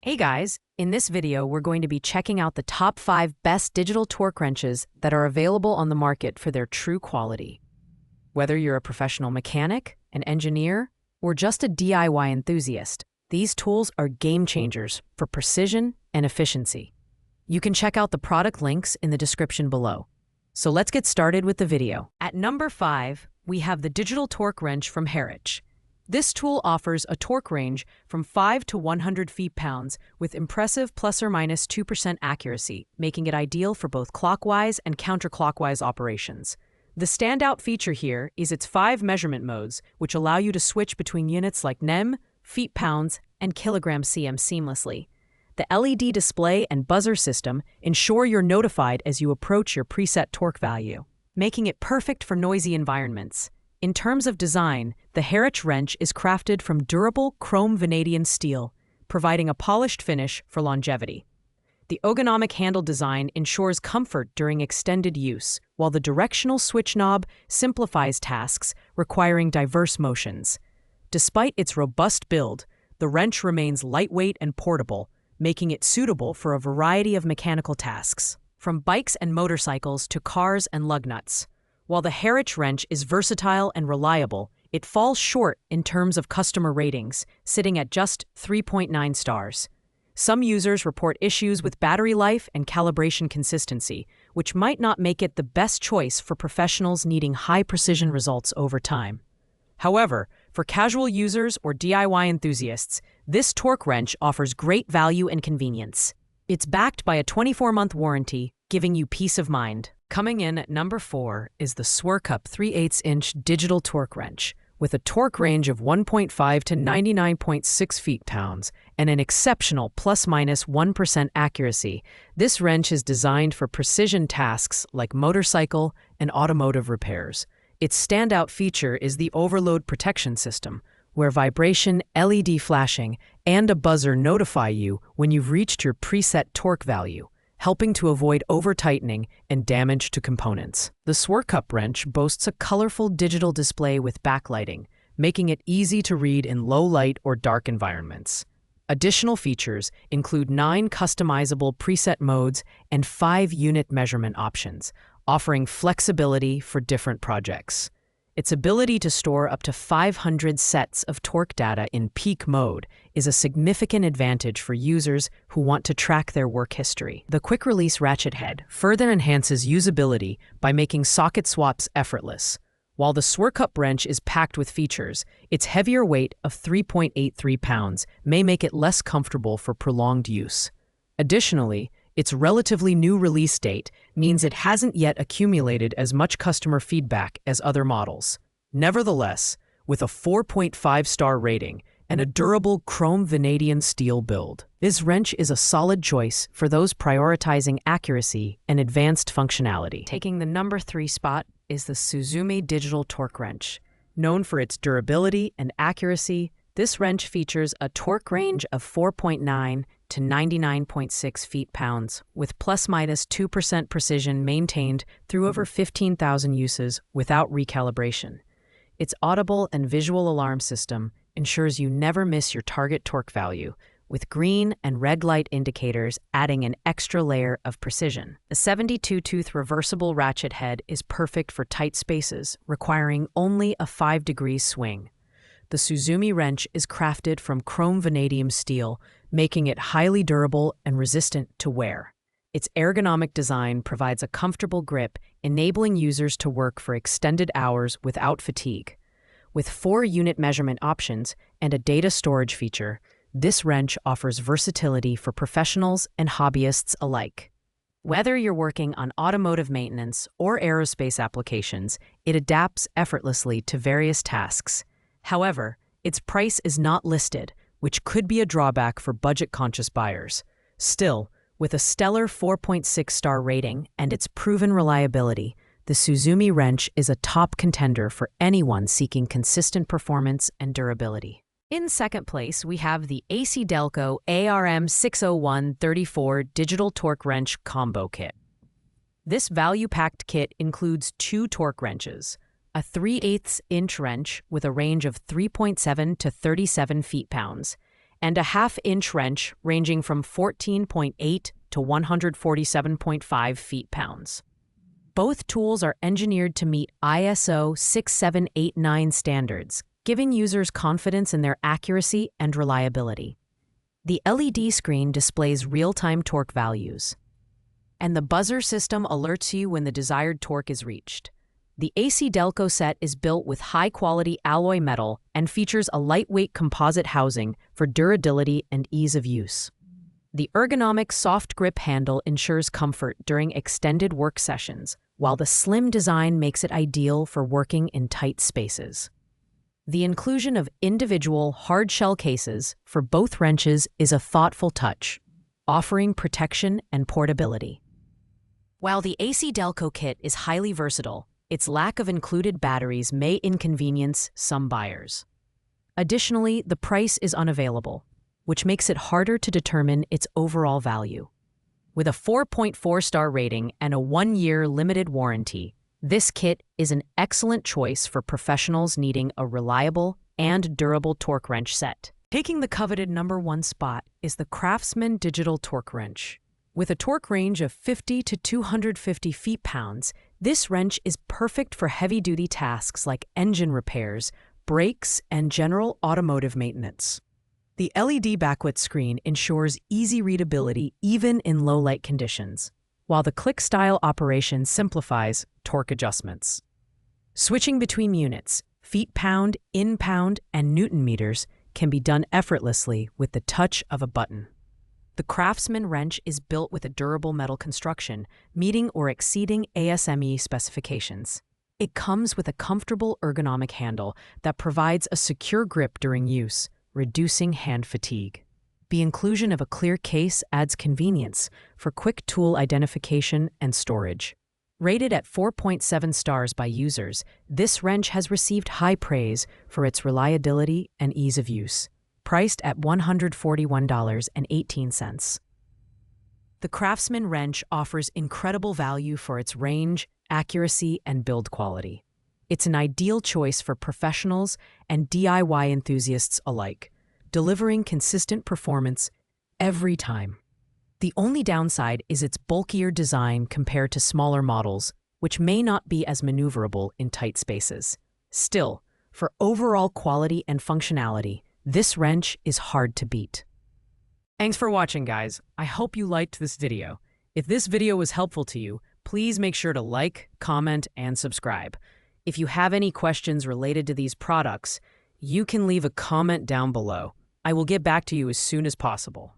Hey guys, in this video we're going to be checking out the top 5 best digital torque wrenches that are available on the market for their true quality. Whether you're a professional mechanic, an engineer, or just a DIY enthusiast, these tools are game changers for precision and efficiency. You can check out the product links in the description below. So let's get started with the video. At number 5, we have the Digital Torque Wrench from Harich. This tool offers a torque range from 5 to 100 feet-pounds with impressive plus or minus 2% accuracy, making it ideal for both clockwise and counterclockwise operations. The standout feature here is its 5 measurement modes, which allow you to switch between units like NEM, feet-pounds, and kilogram-cm seamlessly. The LED display and buzzer system ensure you're notified as you approach your preset torque value, making it perfect for noisy environments. In terms of design, the Harich wrench is crafted from durable chrome vanadium steel, providing a polished finish for longevity. The ergonomic handle design ensures comfort during extended use, while the directional switch knob simplifies tasks requiring diverse motions. Despite its robust build, the wrench remains lightweight and portable, making it suitable for a variety of mechanical tasks, from bikes and motorcycles to cars and lug nuts. While the Harich wrench is versatile and reliable, it falls short in terms of customer ratings, sitting at just 3.9 stars. Some users report issues with battery life and calibration consistency, which might not make it the best choice for professionals needing high-precision results over time. However, for casual users or DIY enthusiasts, this torque wrench offers great value and convenience. It's backed by a 24-month warranty, giving you peace of mind. Coming in at number 4 is the Swercup 3/8-inch digital torque wrench. With a torque range of 1.5 to 99.6 feet-pounds and an exceptional plus-minus 1% accuracy, this wrench is designed for precision tasks like motorcycle and automotive repairs. Its standout feature is the overload protection system, where vibration, LED flashing, and a buzzer notify you when you've reached your preset torque value, helping to avoid over-tightening and damage to components. The Swercup wrench boasts a colorful digital display with backlighting, making it easy to read in low-light or dark environments. Additional features include 9 customizable preset modes and 5 unit measurement options, offering flexibility for different projects. Its ability to store up to 500 sets of torque data in peak mode is a significant advantage for users who want to track their work history. The quick-release ratchet head further enhances usability by making socket swaps effortless. While the Swercup wrench is packed with features, its heavier weight of 3.83 pounds may make it less comfortable for prolonged use. Additionally, its relatively new release date means it hasn't yet accumulated as much customer feedback as other models. Nevertheless, with a 4.5-star rating and a durable chrome vanadium steel build, this wrench is a solid choice for those prioritizing accuracy and advanced functionality. Taking the number 3 spot is the Suzumi Digital Torque Wrench. Known for its durability and accuracy, this wrench features a torque range of 4.9 to 99.6 feet-pounds, with plus-minus 2% precision maintained through over 15,000 uses without recalibration. Its audible and visual alarm system ensures you never miss your target torque value, with green and red light indicators adding an extra layer of precision. The 72-tooth reversible ratchet head is perfect for tight spaces, requiring only a 5-degree swing. The Suzumi wrench is crafted from chrome vanadium steel, making it highly durable and resistant to wear. Its ergonomic design provides a comfortable grip, enabling users to work for extended hours without fatigue. With 4 unit measurement options and a data storage feature, this wrench offers versatility for professionals and hobbyists alike. Whether you're working on automotive maintenance or aerospace applications, it adapts effortlessly to various tasks. However, its price is not listed, which could be a drawback for budget-conscious buyers. Still, with a stellar 4.6-star rating and its proven reliability, the Suzumi wrench is a top contender for anyone seeking consistent performance and durability. In second place, we have the AC Delco ARM60134 Digital Torque Wrench Combo Kit. This value-packed kit includes 2 torque wrenches, a 3/8-inch wrench with a range of 3.7 to 37 feet-pounds, and a 1/2-inch wrench ranging from 14.8 to 147.5 feet-pounds. Both tools are engineered to meet ISO 6789 standards, giving users confidence in their accuracy and reliability. The LED screen displays real-time torque values, and the buzzer system alerts you when the desired torque is reached. The AC Delco set is built with high-quality alloy metal and features a lightweight composite housing for durability and ease of use. The ergonomic soft grip handle ensures comfort during extended work sessions, while the slim design makes it ideal for working in tight spaces. The inclusion of individual hard-shell cases for both wrenches is a thoughtful touch, offering protection and portability. While the AC Delco kit is highly versatile, its lack of included batteries may inconvenience some buyers. Additionally, the price is unavailable, which makes it harder to determine its overall value. With a 4.4-star rating and a 1-year limited warranty, this kit is an excellent choice for professionals needing a reliable and durable torque wrench set. Taking the coveted #1 spot is the Craftsman Digital Torque Wrench. With a torque range of 50 to 250 feet-pounds, this wrench is perfect for heavy-duty tasks like engine repairs, brakes, and general automotive maintenance. The LED backlit screen ensures easy readability even in low-light conditions, while the click-style operation simplifies torque adjustments. Switching between units, feet-pound, in-pound, and newton-meters can be done effortlessly with the touch of a button. The Craftsman wrench is built with a durable metal construction, meeting or exceeding ASME specifications. It comes with a comfortable ergonomic handle that provides a secure grip during use, reducing hand fatigue. The inclusion of a clear case adds convenience for quick tool identification and storage. Rated at 4.7 stars by users, this wrench has received high praise for its reliability and ease of use. Priced at $141.18. The Craftsman wrench offers incredible value for its range, accuracy, and build quality. It's an ideal choice for professionals and DIY enthusiasts alike, delivering consistent performance every time. The only downside is its bulkier design compared to smaller models, which may not be as maneuverable in tight spaces. Still, for overall quality and functionality, this wrench is hard to beat. Thanks for watching, guys. I hope you liked this video. If this video was helpful to you, please make sure to like, comment, and subscribe. If you have any questions related to these products, you can leave a comment down below. I will get back to you as soon as possible.